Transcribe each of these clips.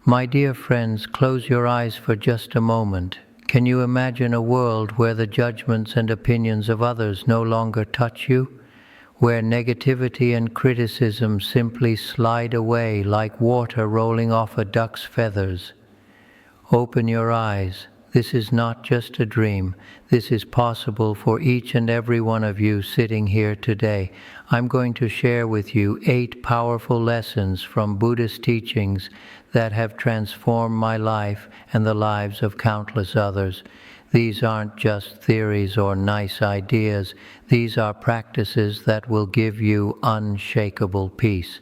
My dear friends, close your eyes for just a moment. Can you imagine a world where the judgments and opinions of others no longer touch you? Where negativity and criticism simply slide away like water rolling off a duck's feathers? Open your eyes. This is not just a dream. This is possible for each and every one of you sitting here today. I'm going to share with you 8 powerful lessons from Buddhist teachings that have transformed my life and the lives of countless others. These aren't just theories or nice ideas. These are practices that will give you unshakable peace.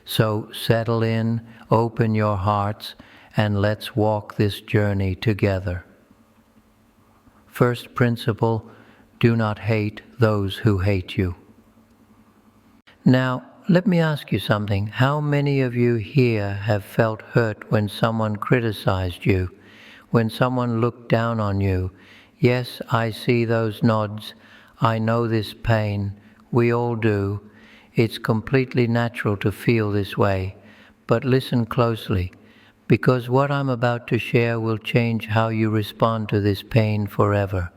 So settle in, open your hearts, and let's walk this journey together. First principle, do not hate those who hate you. Now, let me ask you something. How many of you here have felt hurt when someone criticized you? When someone looked down on you? Yes, I see those nods. I know this pain. We all do. It's completely natural to feel this way. But listen closely, because what I'm about to share will change how you respond to this pain forever.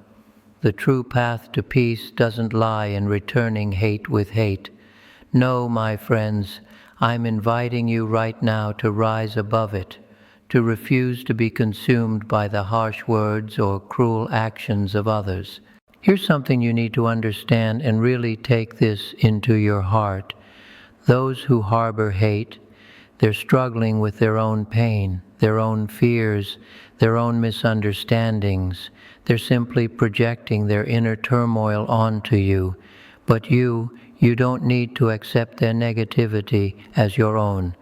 The true path to peace doesn't lie in returning hate with hate. No, my friends, I'm inviting you right now to rise above it, to refuse to be consumed by the harsh words or cruel actions of others. Here's something you need to understand and really take this into your heart. Those who harbor hate, they're struggling with their own pain, their own fears, their own misunderstandings. They're simply projecting their inner turmoil onto you. But you don't need to accept their negativity as your own.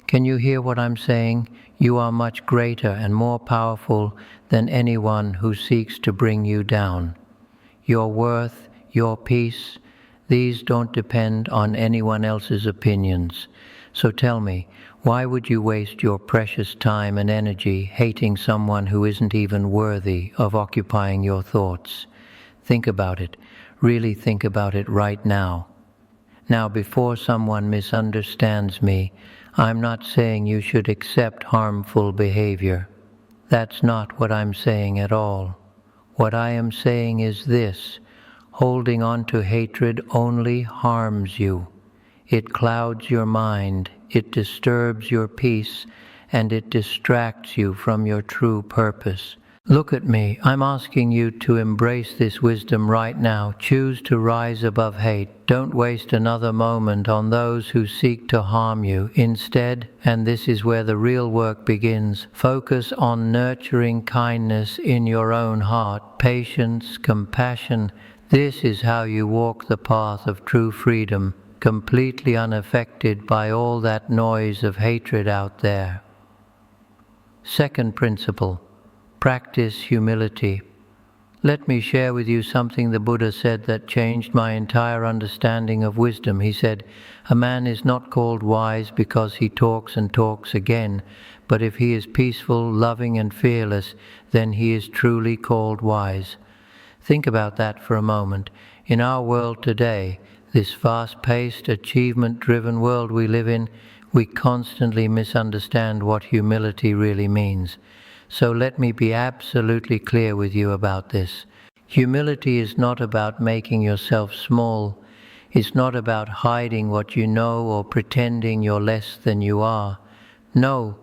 Can you hear what I'm saying? You are much greater and more powerful than anyone who seeks to bring you down. Your worth, your peace, these don't depend on anyone else's opinions. So tell me, why would you waste your precious time and energy hating someone who isn't even worthy of occupying your thoughts? Think about it. Really think about it right now. Now, before someone misunderstands me, I'm not saying you should accept harmful behavior. That's not what I'm saying at all. What I am saying is this: holding on to hatred only harms you. It clouds your mind, it disturbs your peace, and it distracts you from your true purpose. Look at me. I'm asking you to embrace this wisdom right now. Choose to rise above hate. Don't waste another moment on those who seek to harm you. Instead, and this is where the real work begins, focus on nurturing kindness in your own heart, patience, compassion. This is how you walk the path of true freedom, completely unaffected by all that noise of hatred out there. Second principle, practice humility. Let me share with you something the Buddha said that changed my entire understanding of wisdom. He said, "A man is not called wise because he talks and talks again, but if he is peaceful, loving and fearless, then he is truly called wise." Think about that for a moment. In our world today, this fast-paced, achievement-driven world we live in, we constantly misunderstand what humility really means. So let me be absolutely clear with you about this. Humility is not about making yourself small. It's not about hiding what you know or pretending you're less than you are. No,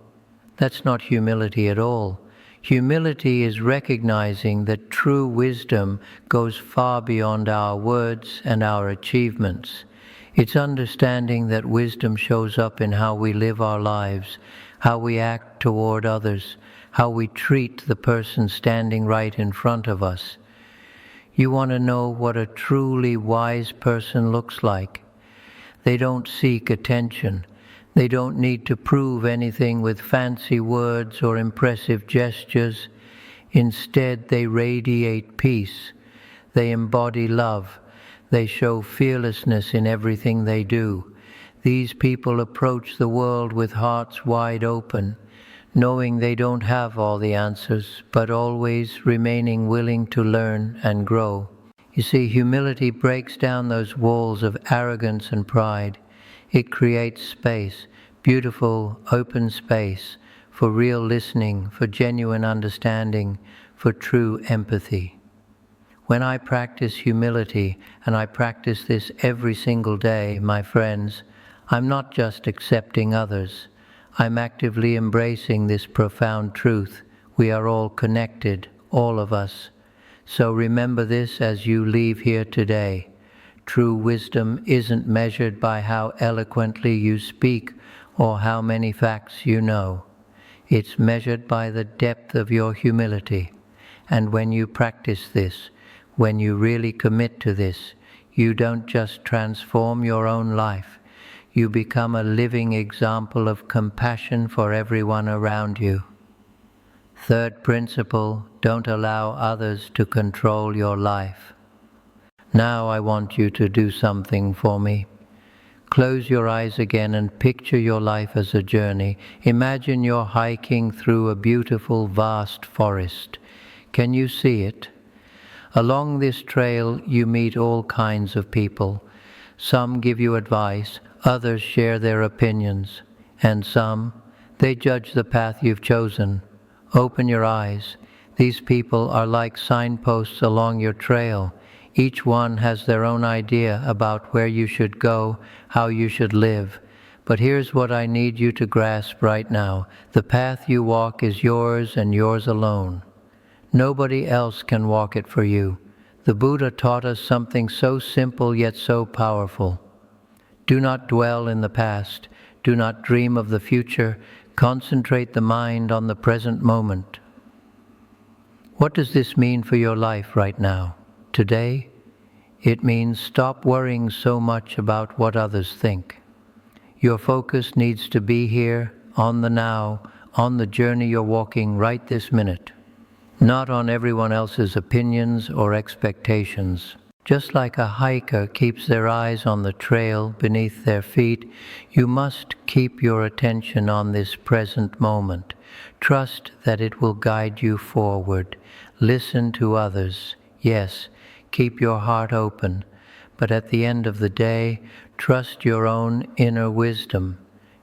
that's not humility at all. Humility is recognizing that true wisdom goes far beyond our words and our achievements. It's understanding that wisdom shows up in how we live our lives, how we act toward others, how we treat the person standing right in front of us. You want to know what a truly wise person looks like? They don't seek attention. They don't need to prove anything with fancy words or impressive gestures. Instead, they radiate peace. They embody love. They show fearlessness in everything they do. These people approach the world with hearts wide open, knowing they don't have all the answers, but always remaining willing to learn and grow. You see, humility breaks down those walls of arrogance and pride. It creates space, beautiful, open space, for real listening, for genuine understanding, for true empathy. When I practice humility, and I practice this every single day, my friends, I'm not just accepting others. I'm actively embracing this profound truth. We are all connected, all of us. So remember this as you leave here today. True wisdom isn't measured by how eloquently you speak or how many facts you know. It's measured by the depth of your humility. And when you practice this, when you really commit to this, you don't just transform your own life, you become a living example of compassion for everyone around you. Third principle, don't allow others to control your life. Now I want you to do something for me. Close your eyes again and picture your life as a journey. Imagine you're hiking through a beautiful, vast forest. Can you see it? Along this trail you meet all kinds of people. Some give you advice, others share their opinions, and some, they judge the path you've chosen. Open your eyes. These people are like signposts along your trail. Each one has their own idea about where you should go, how you should live. But here's what I need you to grasp right now. The path you walk is yours and yours alone. Nobody else can walk it for you. The Buddha taught us something so simple yet so powerful. Do not dwell in the past. Do not dream of the future. Concentrate the mind on the present moment. What does this mean for your life right now? Today? It means stop worrying so much about what others think. Your focus needs to be here, on the now, on the journey you're walking right this minute. Not on everyone else's opinions or expectations. Just like a hiker keeps their eyes on the trail beneath their feet, you must keep your attention on this present moment. Trust that it will guide you forward. Listen to others. Yes, keep your heart open. But at the end of the day, trust your own inner wisdom,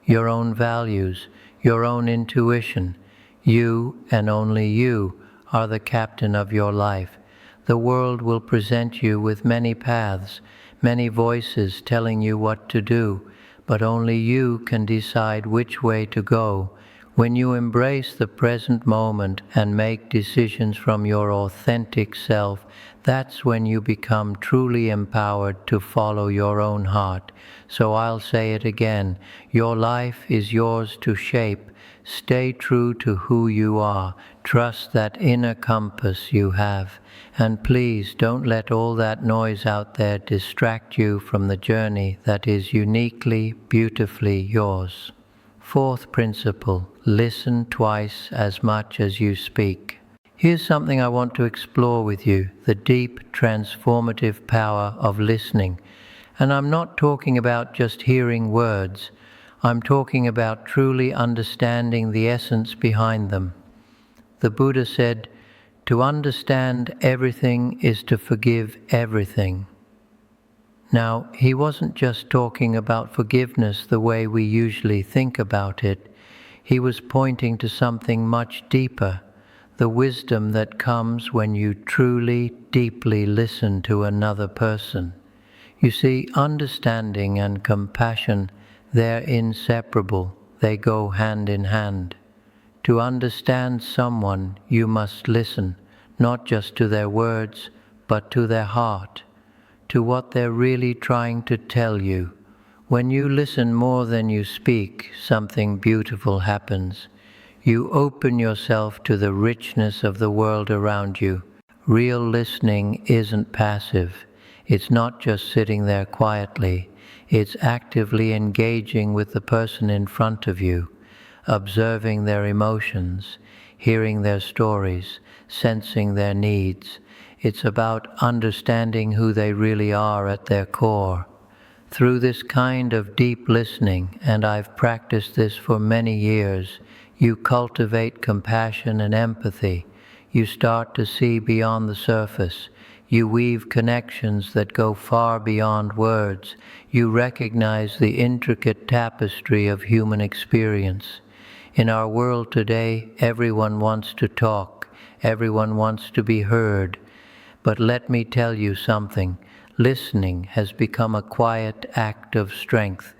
your own values, your own intuition. You, and only you, are the captain of your life. The world will present you with many paths, many voices telling you what to do, but only you can decide which way to go. When you embrace the present moment and make decisions from your authentic self, that's when you become truly empowered to follow your own heart. So I'll say it again, your life is yours to shape. Stay true to who you are. Trust that inner compass you have. And please don't let all that noise out there distract you from the journey that is uniquely, beautifully yours. Fourth principle, listen twice as much as you speak. Here's something I want to explore with you, the deep, transformative power of listening. And I'm not talking about just hearing words. I'm talking about truly understanding the essence behind them. The Buddha said, to understand everything is to forgive everything. Now, he wasn't just talking about forgiveness the way we usually think about it. He was pointing to something much deeper, the wisdom that comes when you truly, deeply listen to another person. You see, understanding and compassion, they're inseparable. They go hand in hand. To understand someone, you must listen, not just to their words, but to their heart, to what they're really trying to tell you. When you listen more than you speak, something beautiful happens. You open yourself to the richness of the world around you. Real listening isn't passive. It's not just sitting there quietly. It's actively engaging with the person in front of you, observing their emotions, hearing their stories, sensing their needs. It's about understanding who they really are at their core. Through this kind of deep listening, and I've practiced this for many years, you cultivate compassion and empathy. You start to see beyond the surface. You weave connections that go far beyond words. You recognize the intricate tapestry of human experience. In our world today, everyone wants to talk, everyone wants to be heard. But let me tell you something. Listening has become a quiet act of strength.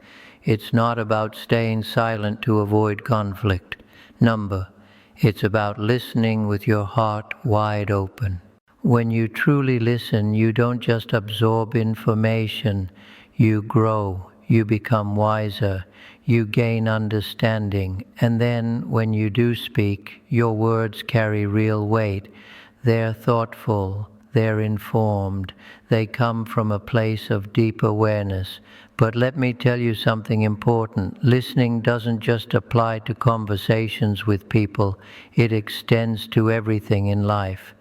It's not about staying silent to avoid conflict. It's about listening with your heart wide open. When you truly listen, you don't just absorb information, you grow, you become wiser, you gain understanding, and then when you do speak, your words carry real weight. They're thoughtful, they're informed, they come from a place of deep awareness. But let me tell you something important. Listening doesn't just apply to conversations with people, it extends to everything in life.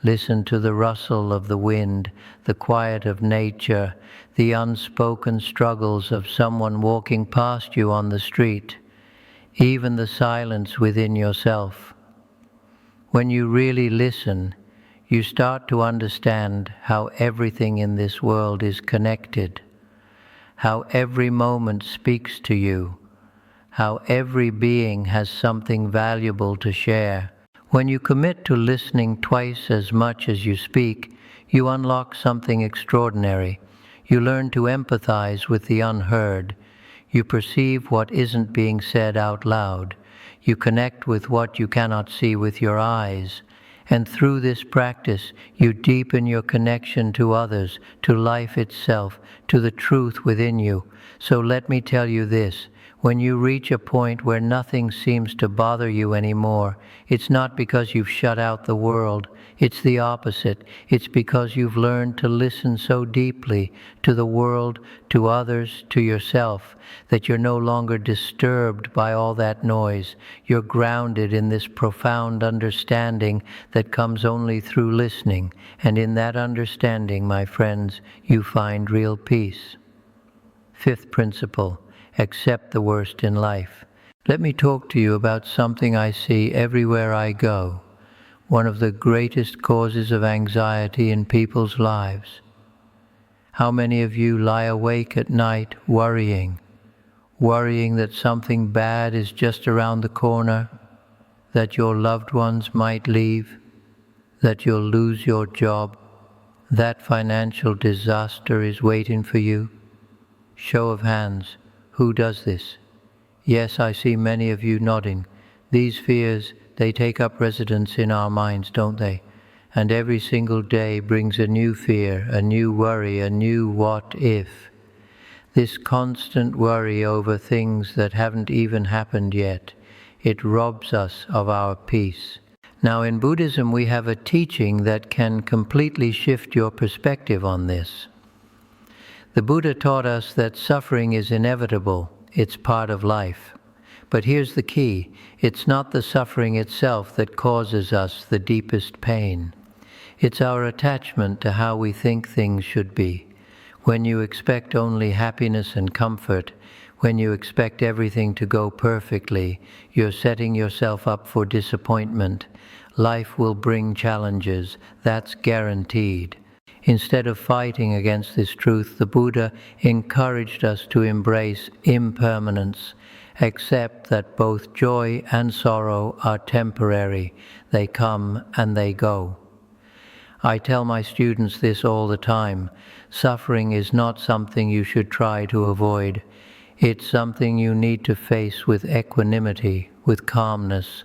Listen to the rustle of the wind, the quiet of nature, the unspoken struggles of someone walking past you on the street, even the silence within yourself. When you really listen, you start to understand how everything in this world is connected, how every moment speaks to you, how every being has something valuable to share. When you commit to listening twice as much as you speak, you unlock something extraordinary. You learn to empathize with the unheard. You perceive what isn't being said out loud. You connect with what you cannot see with your eyes. And through this practice, you deepen your connection to others, to life itself, to the truth within you. So let me tell you this. When you reach a point where nothing seems to bother you anymore, it's not because you've shut out the world. It's the opposite. It's because you've learned to listen so deeply to the world, to others, to yourself, that you're no longer disturbed by all that noise. You're grounded in this profound understanding that comes only through listening. And in that understanding, my friends, you find real peace. Fifth principle. Accept the worst in life. Let me talk to you about something I see everywhere I go, one of the greatest causes of anxiety in people's lives. How many of you lie awake at night worrying that something bad is just around the corner, that your loved ones might leave, that you'll lose your job, that financial disaster is waiting for you? Show of hands. Who does this? Yes, I see many of you nodding. These fears, they take up residence in our minds, don't they? And every single day brings a new fear, a new worry, a new what if. This constant worry over things that haven't even happened yet, it robs us of our peace. Now in Buddhism we have a teaching that can completely shift your perspective on this. The Buddha taught us that suffering is inevitable, it's part of life. But here's the key, it's not the suffering itself that causes us the deepest pain. It's our attachment to how we think things should be. When you expect only happiness and comfort, when you expect everything to go perfectly, you're setting yourself up for disappointment. Life will bring challenges, that's guaranteed. Instead of fighting against this truth, the Buddha encouraged us to embrace impermanence, accept that both joy and sorrow are temporary, they come and they go. I tell my students this all the time. Suffering is not something you should try to avoid. It's something you need to face with equanimity, with calmness.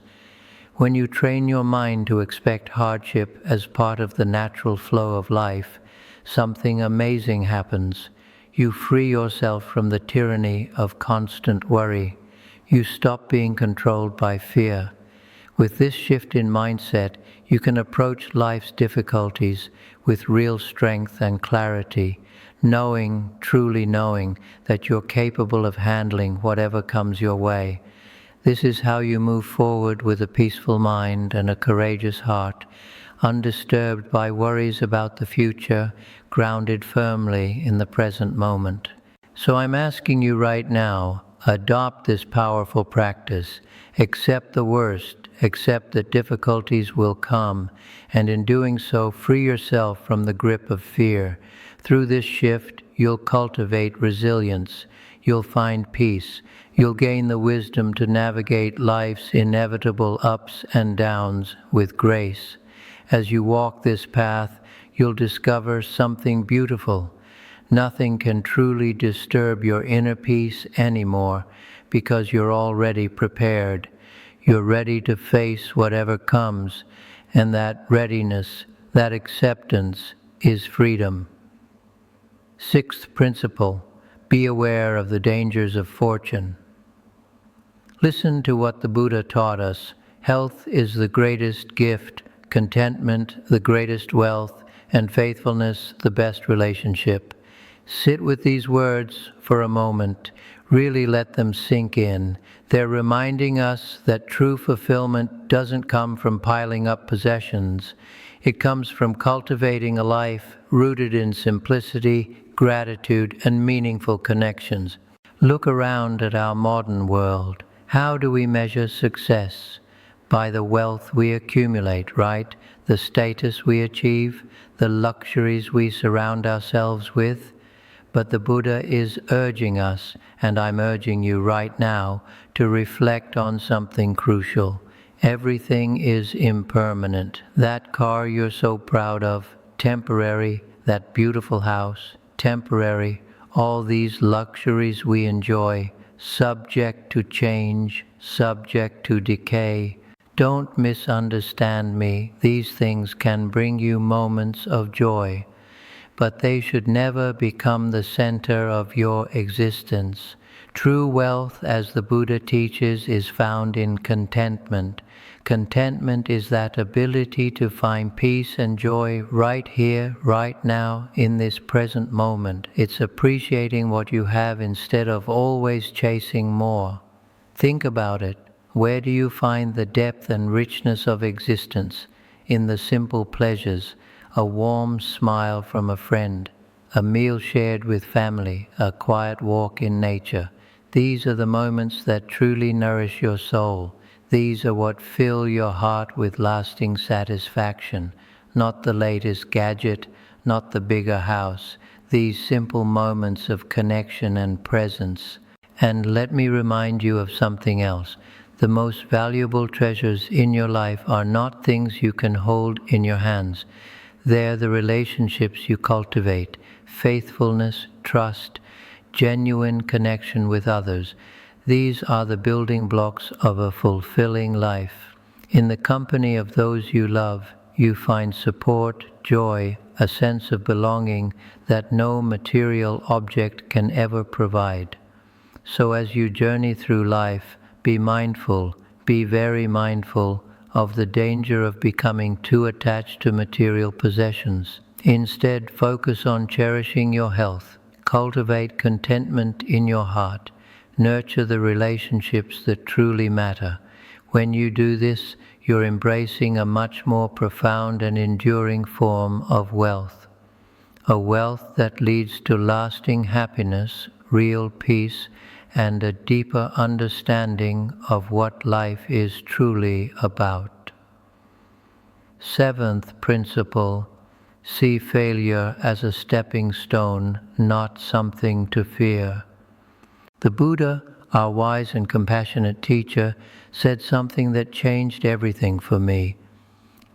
When you train your mind to expect hardship as part of the natural flow of life, something amazing happens. You free yourself from the tyranny of constant worry. You stop being controlled by fear. With this shift in mindset, you can approach life's difficulties with real strength and clarity, truly knowing that you're capable of handling whatever comes your way. This is how you move forward with a peaceful mind and a courageous heart, undisturbed by worries about the future, grounded firmly in the present moment. So I'm asking you right now, adopt this powerful practice. Accept the worst, accept that difficulties will come, and in doing so, free yourself from the grip of fear. Through this shift, you'll cultivate resilience. you'll find peace. You'll gain the wisdom to navigate life's inevitable ups and downs with grace. As you walk this path, you'll discover something beautiful. Nothing can truly disturb your inner peace anymore because you're already prepared. You're ready to face whatever comes, and that readiness, that acceptance, is freedom. Sixth principle, be aware of the dangers of fortune. Listen to what the Buddha taught us. Health is the greatest gift, contentment the greatest wealth, and faithfulness the best relationship. Sit with these words for a moment. Really let them sink in. They're reminding us that true fulfillment doesn't come from piling up possessions. It comes from cultivating a life rooted in simplicity, gratitude, and meaningful connections. Look around at our modern world. How do we measure success? By the wealth we accumulate, right? The status we achieve, the luxuries we surround ourselves with. But the Buddha is urging us, and I'm urging you right now, to reflect on something crucial. Everything is impermanent. That car you're so proud of, temporary. That beautiful house, temporary. All these luxuries we enjoy, subject to change, subject to decay. Don't misunderstand me. These things can bring you moments of joy, but they should never become the center of your existence. True wealth, as the Buddha teaches, is found in contentment. Contentment is that ability to find peace and joy right here, right now, in this present moment. It's appreciating what you have instead of always chasing more. Think about it. Where do you find the depth and richness of existence? In the simple pleasures, a warm smile from a friend, a meal shared with family, a quiet walk in nature. These are the moments that truly nourish your soul. These are what fill your heart with lasting satisfaction, not the latest gadget, not the bigger house. These simple moments of connection and presence. And let me remind you of something else. The most valuable treasures in your life are not things you can hold in your hands. They're the relationships you cultivate, faithfulness, trust, genuine connection with others. These are the building blocks of a fulfilling life. In the company of those you love, you find support, joy, a sense of belonging that no material object can ever provide. So as you journey through life, be mindful, be very mindful of the danger of becoming too attached to material possessions. Instead, focus on cherishing your health. Cultivate contentment in your heart. Nurture the relationships that truly matter. When you do this, you're embracing a much more profound and enduring form of wealth. A wealth that leads to lasting happiness, real peace, and a deeper understanding of what life is truly about. Seventh principle, see failure as a stepping stone, not something to fear. The Buddha, our wise and compassionate teacher, said something that changed everything for me.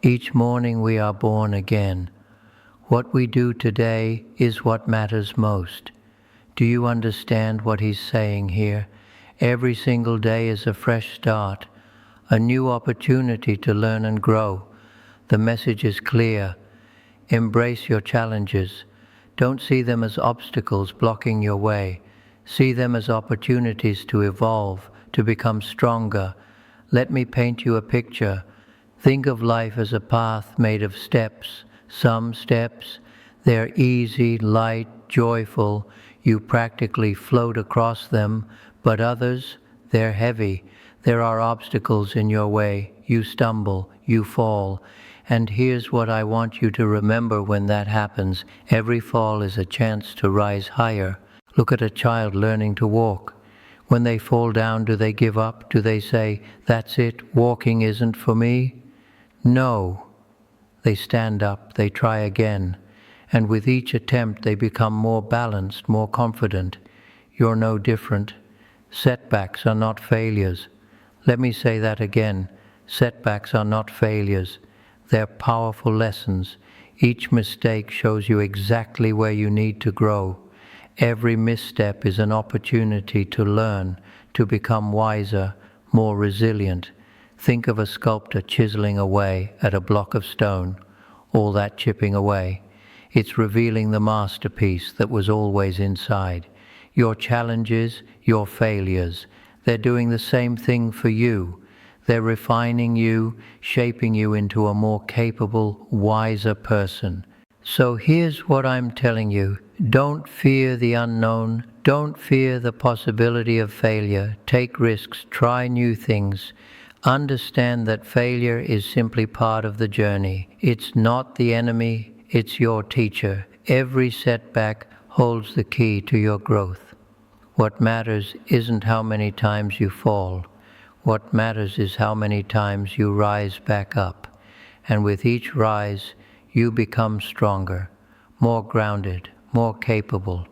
Each morning we are born again. What we do today is what matters most. Do you understand what he's saying here? Every single day is a fresh start, a new opportunity to learn and grow. The message is clear. Embrace your challenges. Don't see them as obstacles blocking your way. See them as opportunities to evolve, to become stronger. Let me paint you a picture. Think of life as a path made of steps. Some steps, they're easy, light, joyful. You practically float across them, but others, they're heavy. There are obstacles in your way. You stumble, you fall. And here's what I want you to remember when that happens. Every fall is a chance to rise higher. Look at a child learning to walk. When they fall down, do they give up? Do they say, "That's it, walking isn't for me"? No. They stand up, they try again. And with each attempt, they become more balanced, more confident. you're no different. Setbacks are not failures. Let me say that again. Setbacks are not failures. They're powerful lessons. Each mistake shows you exactly where you need to grow. Every misstep is an opportunity to learn, to become wiser, more resilient. Think of a sculptor chiseling away at a block of stone, all that chipping away. It's revealing the masterpiece that was always inside. Your challenges, your failures, they're doing the same thing for you. They're refining you, shaping you into a more capable, wiser person. So here's what I'm telling you. Don't fear the unknown. Don't fear the possibility of failure. Take risks. Try new things. Understand that failure is simply part of the journey. It's not the enemy. It's your teacher. Every setback holds the key to your growth. What matters isn't how many times you fall. What matters is how many times you rise back up. And with each rise, you become stronger, more grounded, more capable.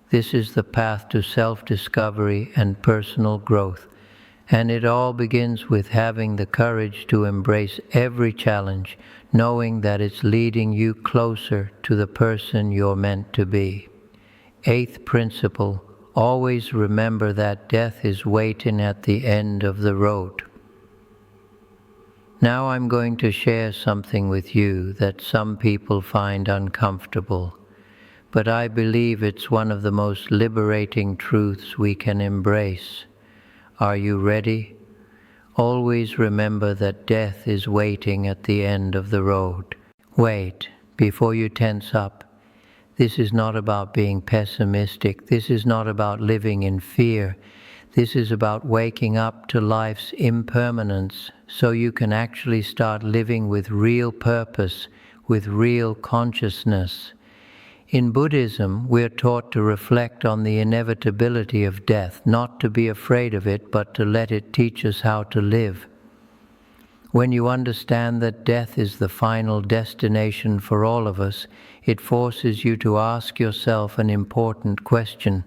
This is the path to self-discovery and personal growth. And it all begins with having the courage to embrace every challenge, knowing that it's leading you closer to the person you're meant to be. Eighth principle, always remember that death is waiting at the end of the road. Now I'm going to share something with you that some people find uncomfortable, but I believe it's one of the most liberating truths we can embrace. Are you ready? Always remember that death is waiting at the end of the road. Wait, before you tense up. This is not about being pessimistic. This is not about living in fear. This is about waking up to life's impermanence so you can actually start living with real purpose, with real consciousness. In Buddhism, we're taught to reflect on the inevitability of death, not to be afraid of it, but to let it teach us how to live. When you understand that death is the final destination for all of us, it forces you to ask yourself an important question.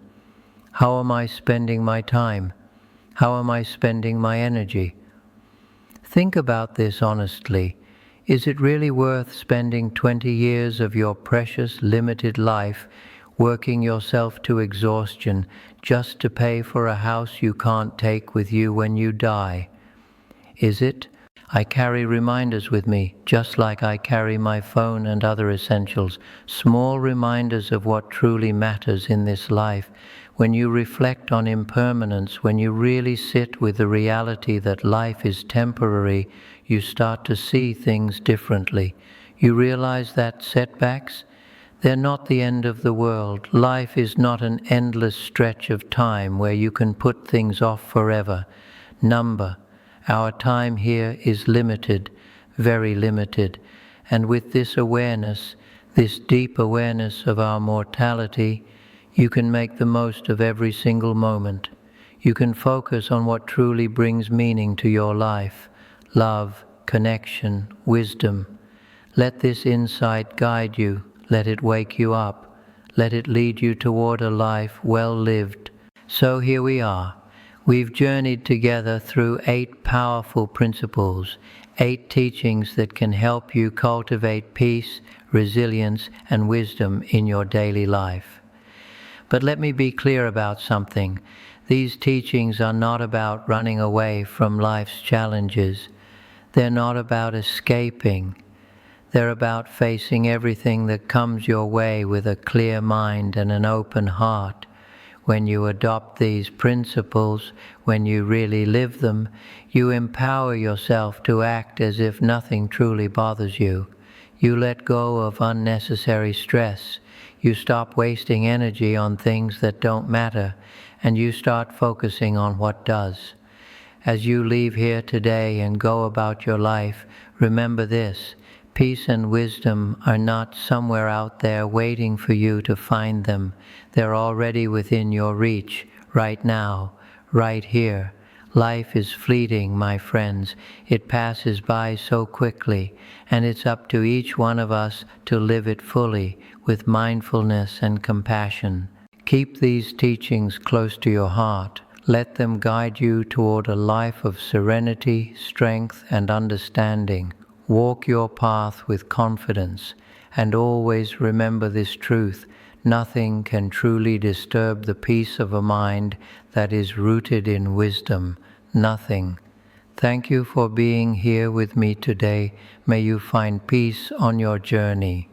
How am I spending my time? How am I spending my energy? Think about this honestly. Is it really worth spending 20 years of your precious, limited life working yourself to exhaustion just to pay for a house you can't take with you when you die? Is it? I carry reminders with me, just like I carry my phone and other essentials, small reminders of what truly matters in this life. When you reflect on impermanence, when you really sit with the reality that life is temporary, you start to see things differently. You realize that setbacks, they're not the end of the world. Life is not an endless stretch of time where you can put things off forever. Our time here is limited, very limited. And with this awareness, this deep awareness of our mortality, you can make the most of every single moment. You can focus on what truly brings meaning to your life: love, connection, wisdom. Let this insight guide you. Let it wake you up. Let it lead you toward a life well lived. So here we are. We've journeyed together through 8 powerful principles, 8 teachings that can help you cultivate peace, resilience, and wisdom in your daily life. But let me be clear about something. These teachings are not about running away from life's challenges. They're not about escaping. They're about facing everything that comes your way with a clear mind and an open heart. When you adopt these principles, when you really live them, you empower yourself to act as if nothing truly bothers you. You let go of unnecessary stress. You stop wasting energy on things that don't matter, and you start focusing on what does. As you leave here today and go about your life, remember this: peace and wisdom are not somewhere out there waiting for you to find them. They're already within your reach, right now, right here. Life is fleeting, my friends. It passes by so quickly, and it's up to each one of us to live it fully with mindfulness and compassion. Keep these teachings close to your heart. Let them guide you toward a life of serenity, strength, and understanding. Walk your path with confidence, and always remember this truth: nothing can truly disturb the peace of a mind that is rooted in wisdom. Nothing. Thank you for being here with me today. May you find peace on your journey.